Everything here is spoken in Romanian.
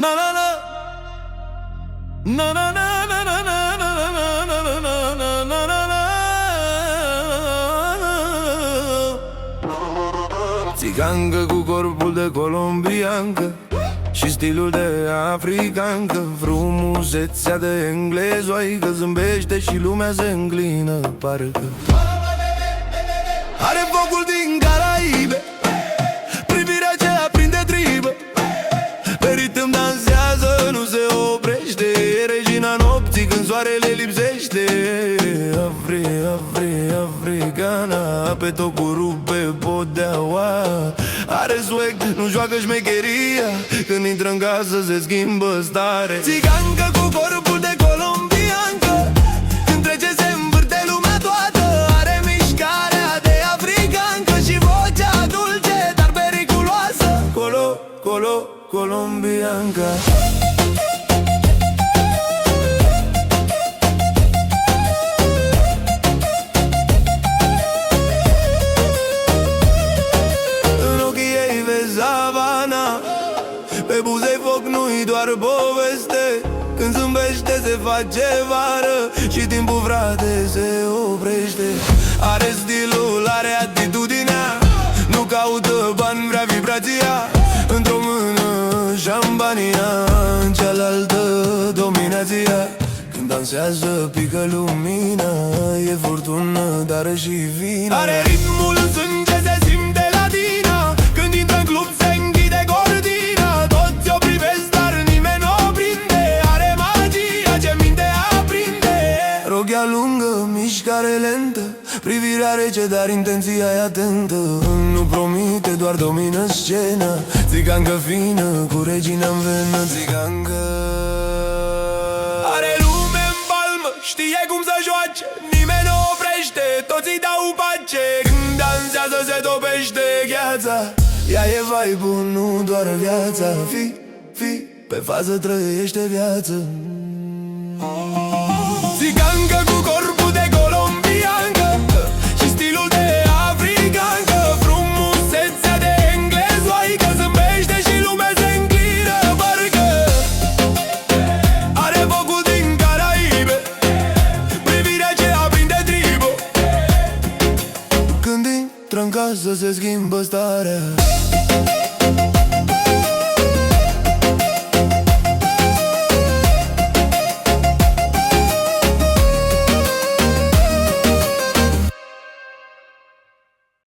Na na na na na na na na na na na na na na. Țigancă cu corpul de colombiancă și stilul de africancă, frumusețea de englezoaică, zâmbește și lumea se înclină, parcă are focul din Caraibe, privirea ce aprinde tribă, pe ritm dansează, nu se oprește, e regina nopții când soarele lipsește. Africana, pe tocul rupe podeaua, are swag, nu joacă șmecheria, când intră în casă se schimbă stare. Țigancă cu corpul de colombiancă, când trece se învârte lumea toată, are mișcarea de africancă și vocea dulce, dar periculoasă. Colombianca. Pe buze-i foc, nu-i doar poveste, când zâmbește se face vară și timpul, frate, se oprește. Are stilul, are atitudinea, nu caută bani, vrea vibrația. Într-o mână șampania, în cealaltă dominația. Când dansează pică lumina, e furtună, dar are și vina. Are ritmul în sânge, se simte latina, când intră în club se închide gordina. Toți o privesc, dar nimeni n-o prinde, are magia ce minte aprinde. Rochia lungă, mișcare lentă, privirea rece, dar intenția e atentă. Nu promite, doar domină scena, țigancă fină, cu regina-n venă. Țigancă are lume în palmă, știe cum să joace, nimeni nu oprește, toți îi dau pace. Când dansează se topește gheața, ea e vibe-ul, nu doar viața. Fi, pe fază trăiește viață. Țigancă cu corpul de colombiancă și stilul de africancă, frumusețea de englezoaică, zâmbește și lumea se înclină, parcă are focul din Caraibe, privirea ce aprinde tribă, când intră în casă se schimbă starea.